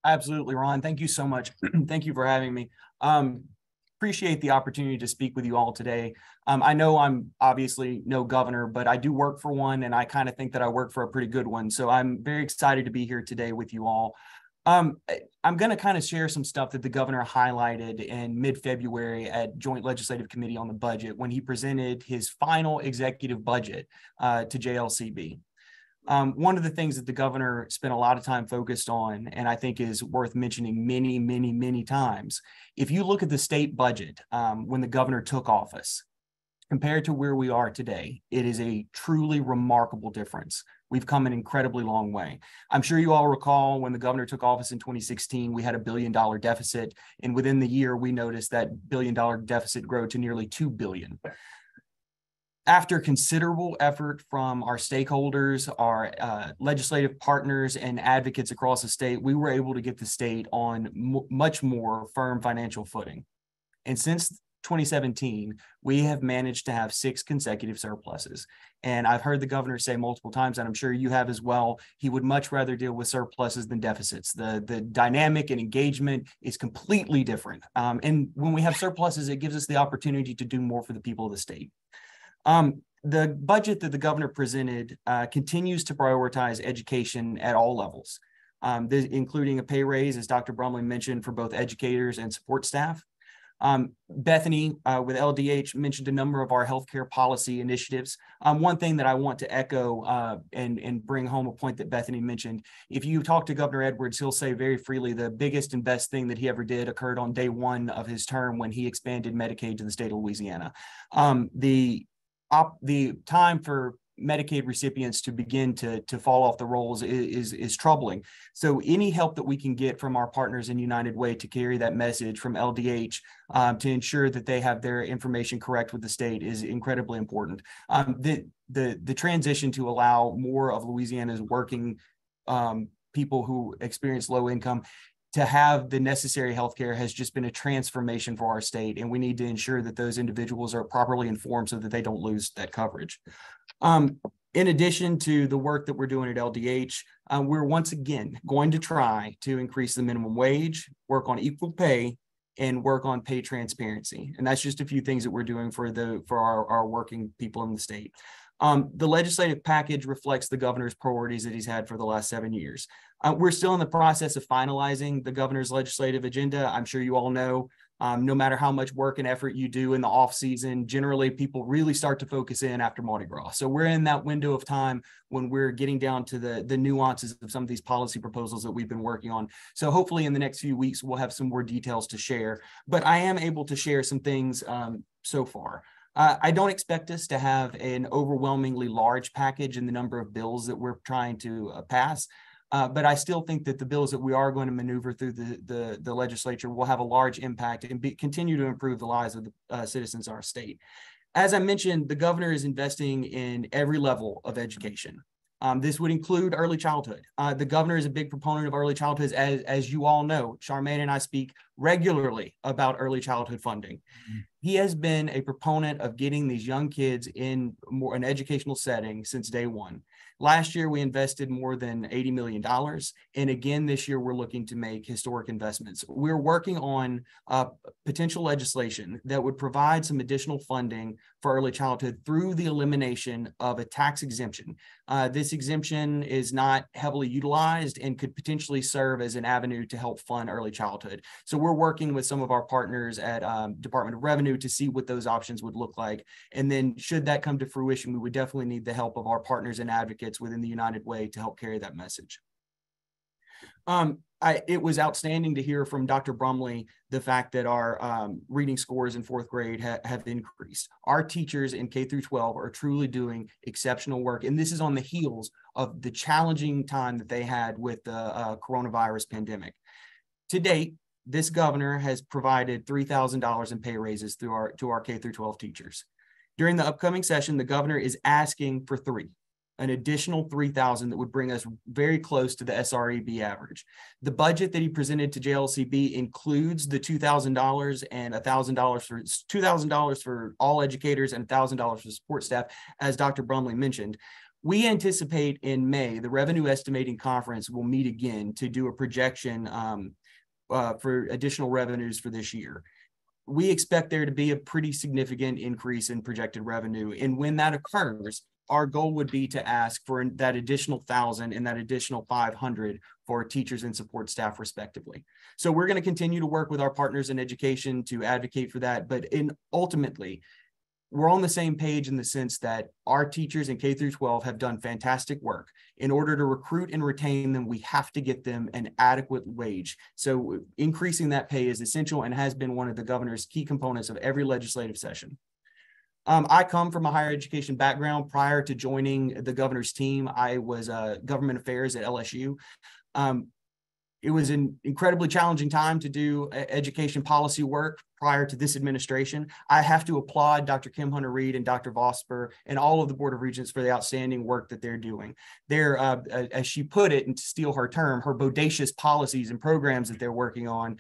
Absolutely, Ron. Thank you so much. Thank you for having me. Appreciate the opportunity to speak with you all today. I know I'm obviously no governor, but I do work for one, and I kind of think that I work for a pretty good one. So I'm very excited to be here today with you all. I'm going to kind of share some stuff that the governor highlighted in mid-February at Joint Legislative Committee on the Budget when he presented his final executive budget to JLCB. One of the things that the governor spent a lot of time focused on, and I think is worth mentioning many, many, many times, if you look at the state budget when the governor took office, compared to where we are today, it is a truly remarkable difference. We've come an incredibly long way. I'm sure you all recall when the governor took office in 2016, we had $1 billion deficit. And within the year, we noticed that $1 billion deficit grow to nearly $2 billion. After considerable effort from our stakeholders, our legislative partners, and advocates across the state, we were able to get the state on much more firm financial footing. And since 2017, we have managed to have 6 consecutive surpluses. And I've heard the governor say multiple times, and I'm sure you have as well, he would much rather deal with surpluses than deficits. The dynamic and engagement is completely different. And when we have surpluses, it gives us the opportunity to do more for the people of the state. The budget that the governor presented continues to prioritize education at all levels, including a pay raise, as Dr. Brumley mentioned, for both educators and support staff. Bethany with LDH mentioned a number of our healthcare policy initiatives. One thing that I want to echo and bring home a point that Bethany mentioned, if you talk to Governor Edwards, he'll say very freely the biggest and best thing that he ever did occurred on day 1 of his term when he expanded Medicaid to the state of Louisiana. The time for Medicaid recipients to begin to fall off the rolls is troubling. So any help that we can get from our partners in United Way to carry that message from LDH to ensure that they have their information correct with the state is incredibly important. The transition to allow more of Louisiana's working people who experience low income to have the necessary healthcare has just been a transformation for our state, and we need to ensure that those individuals are properly informed so that they don't lose that coverage. In addition to the work that we're doing at LDH, we're once again going to try to increase the minimum wage, work on equal pay, and work on pay transparency. And that's just a few things that we're doing for our working people in the state. The legislative package reflects the governor's priorities that he's had for the last 7 years. We're still in the process of finalizing the governor's legislative agenda. I'm sure you all know, no matter how much work and effort you do in the off season, generally people really start to focus in after Mardi Gras. So we're in that window of time when we're getting down to the nuances of some of these policy proposals that we've been working on. So hopefully in the next few weeks, we'll have some more details to share, but I am able to share some things so far. I don't expect us to have an overwhelmingly large package in the number of bills that we're trying to pass, but I still think that the bills that we are going to maneuver through the legislature will have a large impact and continue to improve the lives of the citizens of our state. As I mentioned, the governor is investing in every level of education. This would include early childhood. The governor is a big proponent of early childhood. As you all know, Charmaine and I speak regularly about early childhood funding. Mm-hmm. He has been a proponent of getting these young kids in an educational setting since day 1. Last year, we invested more than $80 million. And again, this year, we're looking to make historic investments. We're working on potential legislation that would provide some additional funding for early childhood through the elimination of a tax exemption. This exemption is not heavily utilized and could potentially serve as an avenue to help fund early childhood. So we're working with some of our partners at Department of Revenue to see what those options would look like. And then should that come to fruition, we would definitely need the help of our partners and advocates within the United Way to help carry that message. It was outstanding to hear from Dr. Brumley the fact that our reading scores in 4th grade have increased. Our teachers in K through 12 are truly doing exceptional work, and this is on the heels of the challenging time that they had with the coronavirus pandemic. To date, this governor has provided $3,000 in pay raises to our K through 12 teachers. During the upcoming session, the governor is asking for an additional $3,000 that would bring us very close to the SREB average. The budget that he presented to JLCB includes the $2,000 and $1,000 for $2,000 for all educators and $1,000 for support staff, as Dr. Brumley mentioned. We anticipate in May, the Revenue Estimating Conference will meet again to do a projection for additional revenues for this year. We expect there to be a pretty significant increase in projected revenue. And when that occurs, our goal would be to ask for that additional 1,000 and that additional 500 for teachers and support staff respectively. So we're going to continue to work with our partners in education to advocate for that. But ultimately, we're on the same page in the sense that our teachers in K through 12 have done fantastic work. In order to recruit and retain them, we have to get them an adequate wage. So increasing that pay is essential and has been one of the governor's key components of every legislative session. I come from a higher education background. Prior to joining the governor's team, I was government affairs at LSU. It was an incredibly challenging time to do education policy work prior to this administration. I have to applaud Dr. Kim Hunter-Reid and Dr. Vosper and all of the Board of Regents for the outstanding work that they're doing. They're, as she put it, and to steal her term, her bodacious policies and programs that they're working on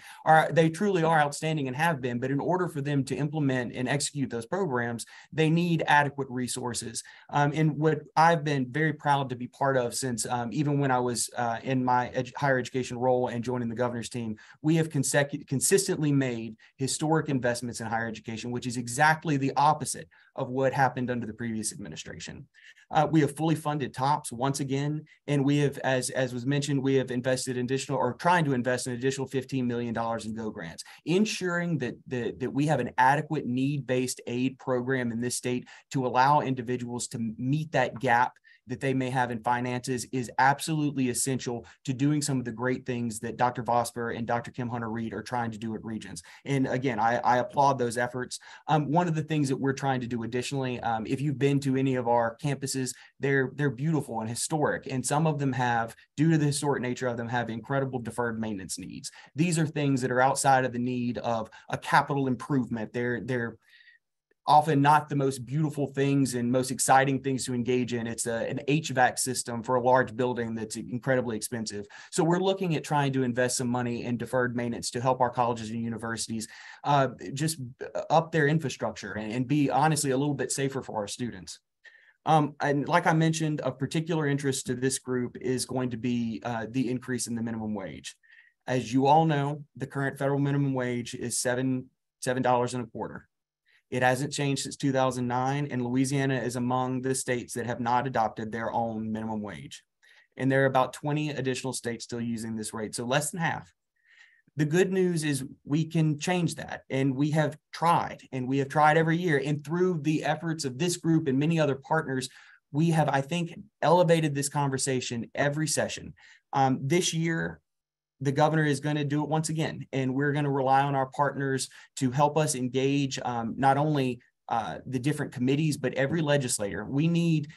they truly are outstanding and have been, but in order for them to implement and execute those programs, they need adequate resources. And what I've been very proud to be part of since even when I was in my higher education role and joining the governor's team, we have consistently made historic investments in higher education, which is exactly the opposite of what happened under the previous administration. We have fully funded TOPS once again, and we have, as was mentioned, we have invested additional, or trying to invest an additional $15 million in GO grants, ensuring that we have an adequate need-based aid program in this state to allow individuals to meet that gap that they may have in finances is absolutely essential to doing some of the great things that Dr. Vosper and Dr. Kim Hunter-Reid are trying to do at Regents. And again, I applaud those efforts. One of the things that we're trying to do additionally, if you've been to any of our campuses, they're beautiful and historic, and some of them have, due to the historic nature of them, have incredible deferred maintenance needs. These are things that are outside of the need of a capital improvement. They're often not the most beautiful things and most exciting things to engage in. It's an HVAC system for a large building that's incredibly expensive. So we're looking at trying to invest some money in deferred maintenance to help our colleges and universities just up their infrastructure and be honestly a little bit safer for our students. And like I mentioned, of particular interest to this group is going to be the increase in the minimum wage. As you all know, the current federal minimum wage is $7.25. It hasn't changed since 2009, and Louisiana is among the states that have not adopted their own minimum wage. And there are about 20 additional states still using this rate, so less than half. The good news is we can change that, and we have tried every year. And through the efforts of this group and many other partners, we have, I think, elevated this conversation every session. This year, the governor is going to do it once again, and we're going to rely on our partners to help us engage not only the different committees, but every legislator. We need,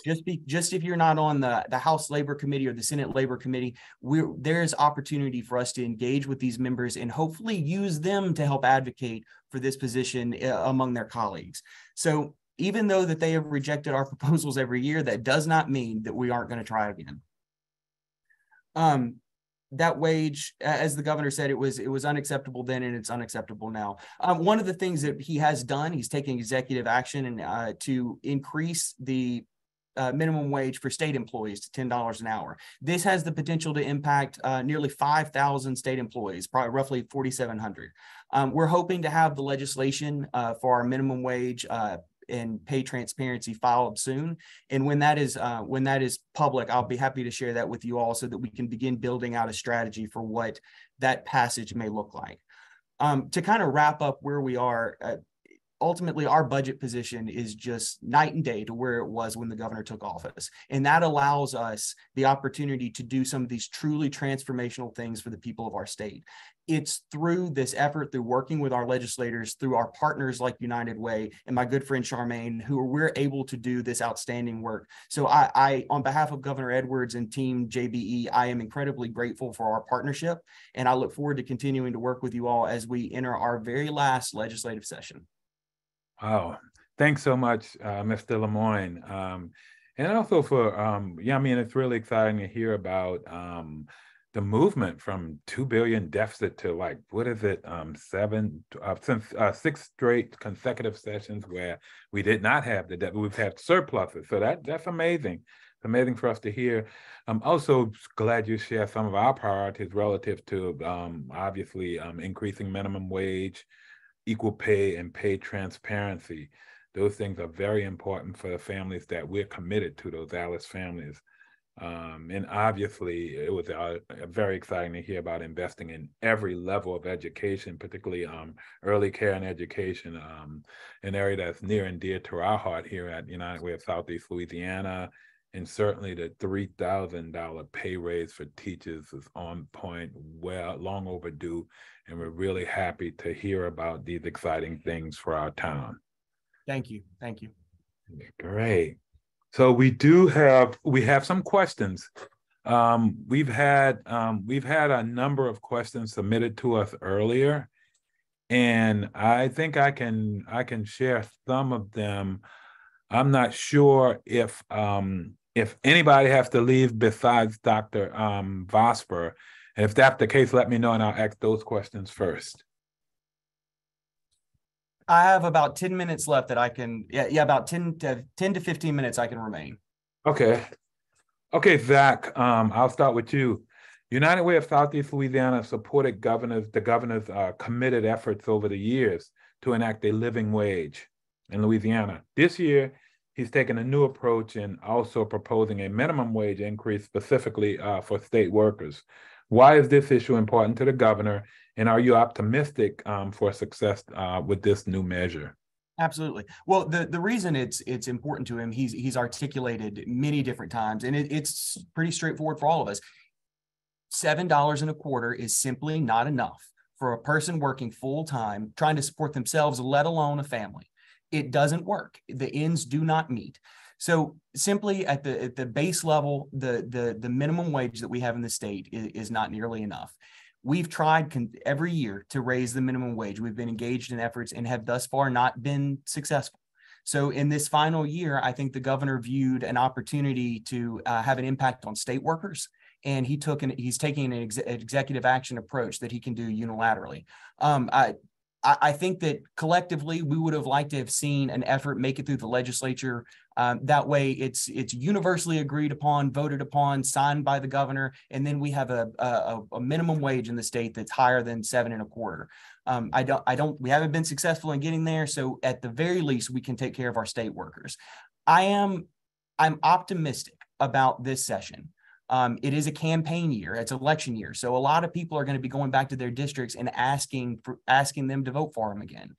just if you're not on the House Labor Committee or the Senate Labor Committee, there's opportunity for us to engage with these members and hopefully use them to help advocate for this position among their colleagues. So even though that they have rejected our proposals every year, that does not mean that we aren't going to try again. That wage, as the governor said, it was unacceptable then, and it's unacceptable now. One of the things that he has done, he's taking executive action and to increase the minimum wage for state employees to $10 an hour. This has the potential to impact nearly 5,000 state employees, probably roughly 4,700. We're hoping to have the legislation for our minimum wage and pay transparency filed soon. And when that is public, I'll be happy to share that with you all so that we can begin building out a strategy for what that passage may look like. To kind of wrap up where we are, ultimately, our budget position is just night and day to where it was when the governor took office. And that allows us the opportunity to do some of these truly transformational things for the people of our state. It's through this effort, through working with our legislators, through our partners like United Way and my good friend Charmaine, who we're able to do this outstanding work. So I, on behalf of Governor Edwards and Team JBE, I am incredibly grateful for our partnership. And I look forward to continuing to work with you all as we enter our very last legislative session. Wow. Thanks so much, Mr. Lemoine. And also for, yeah, I mean, it's really exciting to hear about the movement from 2 billion deficit to like, what is it, since 6 straight consecutive sessions where we did not have the debt, we've had surpluses. So that's amazing. It's amazing for us to hear. I'm also glad you share some of our priorities relative to obviously increasing minimum wage, equal pay, and pay transparency. Those things are very important for the families that we're committed to, those Alice families. And obviously, it was very exciting to hear about investing in every level of education, particularly early care and education, an area that's near and dear to our heart here at United Way of Southeast Louisiana. And certainly the $3,000 pay raise for teachers is on point, well, long overdue. And we're really happy to hear about these exciting things for our town. Thank you. Thank you. Great. So we have some questions. We've had a number of questions submitted to us earlier, and I think I can share some of them. I'm not sure if anybody has to leave besides Dr. Vosper. And if that's the case, let me know and I'll ask those questions first. I have about 10 minutes left that I can, about 10 to 15 minutes I can remain. Okay. Okay, Zach, I'll start with you. United Way of Southeast Louisiana supported the governor's committed efforts over the years to enact a living wage in Louisiana. This year, he's taken a new approach and also proposing a minimum wage increase specifically for state workers. Why is this issue important to the governor, and are you optimistic for success with this new measure? Absolutely. Well, the reason it's important to him, he's articulated many different times, and it's pretty straightforward for all of us. $7.25 is simply not enough for a person working full time, trying to support themselves, let alone a family. It doesn't work. The ends do not meet. So simply at the base level, the minimum wage that we have in the state is not nearly enough. We've tried every year to raise the minimum wage. We've been engaged in efforts and have thus far not been successful. So in this final year, I think the governor viewed an opportunity to have an impact on state workers, and he's taking an executive action approach that he can do unilaterally. I think that collectively we would have liked to have seen an effort make it through the legislature. That way it's universally agreed upon, voted upon, signed by the governor, and then we have a minimum wage in the state that's higher than $7.25. We haven't been successful in getting there. So at the very least, we can take care of our state workers. I'm optimistic about this session. It is a campaign year. It's election year. So a lot of people are going to be going back to their districts and asking them to vote for them again.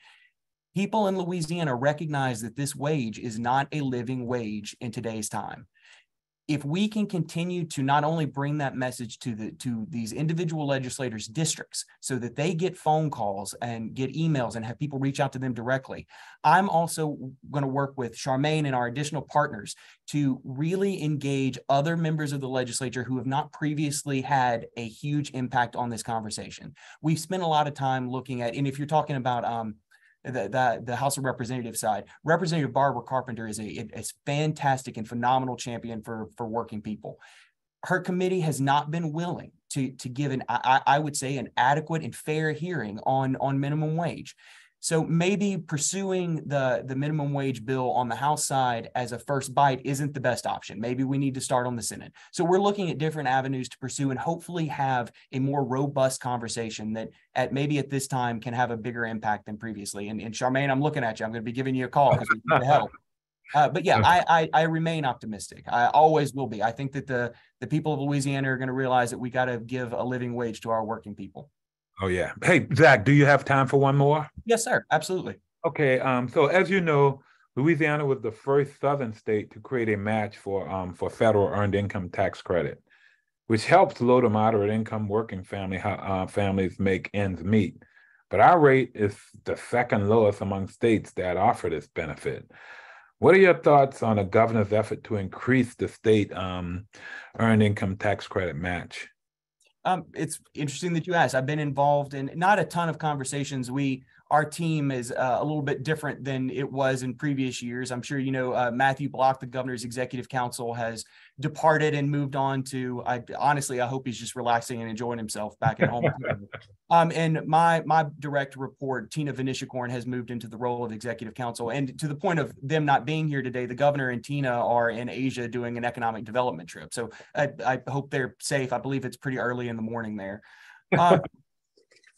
People in Louisiana recognize that this wage is not a living wage in today's time. If we can continue to not only bring that message to these individual legislators' districts so that they get phone calls and get emails and have people reach out to them directly, I'm also going to work with Charmaine and our additional partners to really engage other members of the legislature who have not previously had a huge impact on this conversation. We've spent a lot of time looking at, and if you're talking about the House of Representatives side, Representative Barbara Carpenter is a fantastic and phenomenal champion for working people. Her committee has not been willing to give I would say an adequate and fair hearing on minimum wage. So maybe pursuing the minimum wage bill on the House side as a first bite isn't the best option. Maybe we need to start on the Senate. So we're looking at different avenues to pursue and hopefully have a more robust conversation that maybe at this time can have a bigger impact than previously. And Charmaine, I'm looking at you. I'm going to be giving you a call because we need the help. But yeah, I remain optimistic. I always will be. I think that the people of Louisiana are going to realize that we got to give a living wage to our working people. Oh, yeah. Hey, Zach, do you have time for one more? Yes, sir. Absolutely. Okay. So as you know, Louisiana was the first Southern state to create a match for federal earned income tax credit, which helps low to moderate income working families make ends meet. But our rate is the second lowest among states that offer this benefit. What are your thoughts on the governor's effort to increase the state earned income tax credit match? It's interesting that you asked. I've been involved in not a ton of conversations. Our team is a little bit different than it was in previous years. I'm sure you know Matthew Block, the governor's executive counsel, has departed and moved on to, honestly, I hope he's just relaxing and enjoying himself back at home. And my direct report, Tina Venishikorn, has moved into the role of executive counsel. And to the point of them not being here today, the governor and Tina are in Asia doing an economic development trip. So I hope they're safe. I believe it's pretty early in the morning there.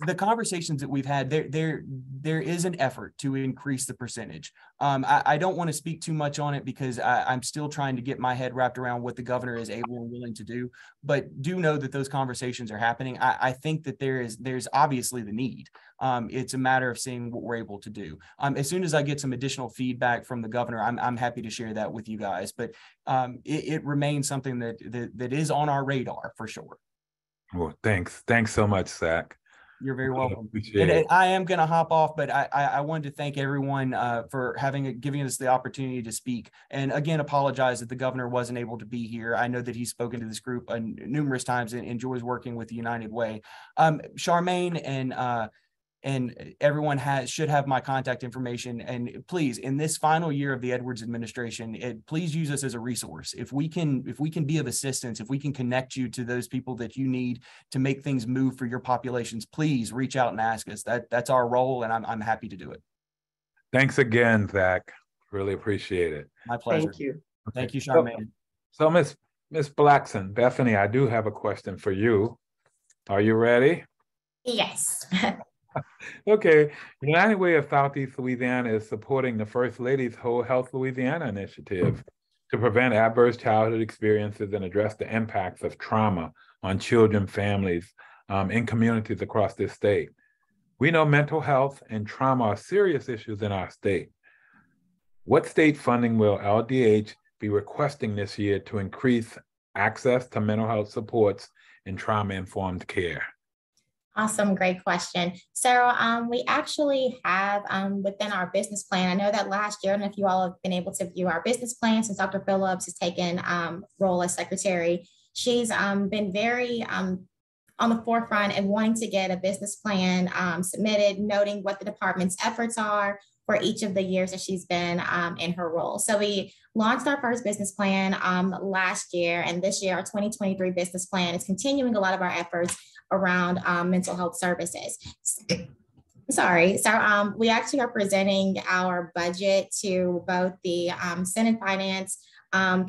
The conversations that we've had, there is an effort to increase the percentage. I don't want to speak too much on it because I'm still trying to get my head wrapped around what the governor is able and willing to do, but do know that those conversations are happening. I think that there's obviously the need. It's a matter of seeing what we're able to do. As soon as I get some additional feedback from the governor, I'm happy to share that with you guys, but it remains something that is on our radar for sure. Well, thanks so much, Zach. You're very welcome. Appreciate And it. I am going to hop off, but I wanted to thank everyone for giving us the opportunity to speak. And again, apologize that the governor wasn't able to be here. I know that he's spoken to this group numerous times and enjoys working with the United Way. Charmaine and everyone should have my contact information. And please, in this final year of the Edwards administration, please use us as a resource. If we can be of assistance, if we can connect you to those people that you need to make things move for your populations, please reach out and ask us. That's our role, and I'm happy to do it. Thanks again, Zach. Really appreciate it. My pleasure. Thank you. Okay. Thank you, Charmaine. So Miss Blackson, Bethany, I do have a question for you. Are you ready? Yes. Okay. United Way of Southeast Louisiana is supporting the First Lady's Whole Health Louisiana initiative to prevent adverse childhood experiences and address the impacts of trauma on children, families, in communities across this state. We know mental health and trauma are serious issues in our state. What state funding will LDH be requesting this year to increase access to mental health supports and trauma-informed care? Awesome, great question. So we actually have within our business plan, I know that last year, and if you all have been able to view our business plan since Dr. Phillips has taken role as secretary, she's been very on the forefront and wanting to get a business plan submitted, noting what the department's efforts are for each of the years that she's been in her role. So we launched our first business plan last year, and this year our 2023 business plan is continuing a lot of our efforts around mental health services. Sorry, so we actually are presenting our budget to both the Senate Finance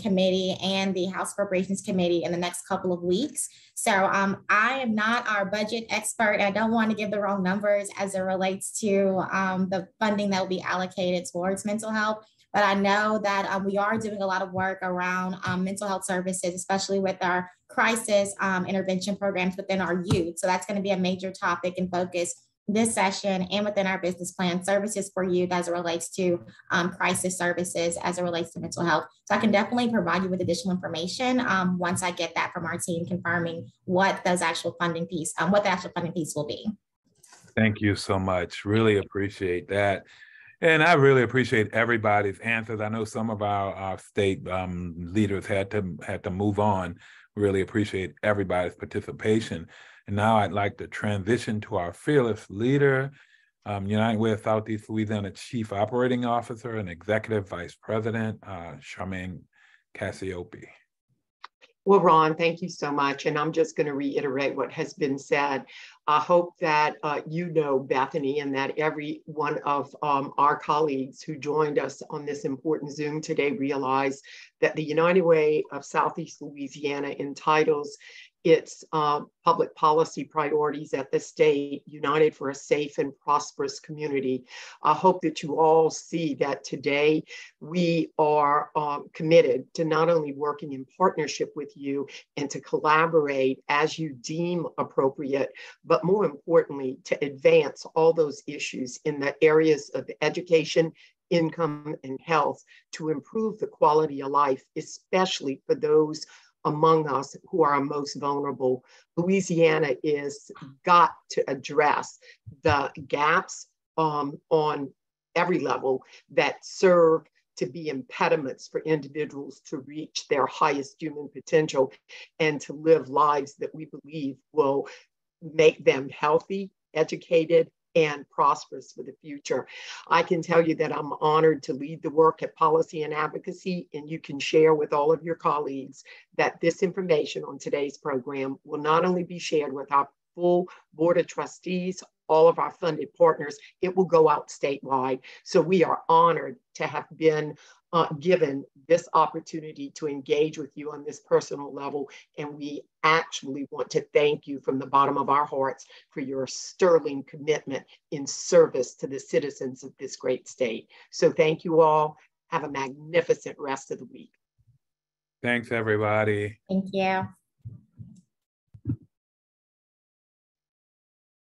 Committee and the House Appropriations Committee in the next couple of weeks. So I am not our budget expert. I don't want to give the wrong numbers as it relates to the funding that will be allocated towards mental health. But I know that we are doing a lot of work around mental health services, especially with our crisis intervention programs within our youth. So that's going to be a major topic and focus this session and within our business plan, services for youth as it relates to crisis services as it relates to mental health. So I can definitely provide you with additional information once I get that from our team confirming what the actual funding piece will be. Thank you so much. Really appreciate that. And I really appreciate everybody's answers. I know some of our state leaders had to move on. Really appreciate everybody's participation. And now I'd like to transition to our fearless leader, United Way of Southeast Louisiana Chief Operating Officer and Executive Vice President, Charmaine Caccioppi. Well, Ron, thank you so much. And I'm just going to reiterate what has been said. I hope that you know, Bethany, and that every one of our colleagues who joined us on this important Zoom today realize that the United Way of Southeast Louisiana entitles its public policy priorities at the state, United for a Safe and Prosperous Community. I hope that you all see that today we are committed to not only working in partnership with you and to collaborate as you deem appropriate, but more importantly, to advance all those issues in the areas of education, income, and health to improve the quality of life, especially for those among us who are most vulnerable. Louisiana is got to address the gaps on every level that serve to be impediments for individuals to reach their highest human potential and to live lives that we believe will make them healthy, educated, and prosperous for the future. I can tell you that I'm honored to lead the work at Policy and Advocacy, and you can share with all of your colleagues that this information on today's program will not only be shared with our full Board of Trustees, all of our funded partners, it will go out statewide. So we are honored to have been given this opportunity to engage with you on this personal level. And we actually want to thank you from the bottom of our hearts for your sterling commitment in service to the citizens of this great state. So thank you all. Have a magnificent rest of the week. Thanks, everybody. Thank you.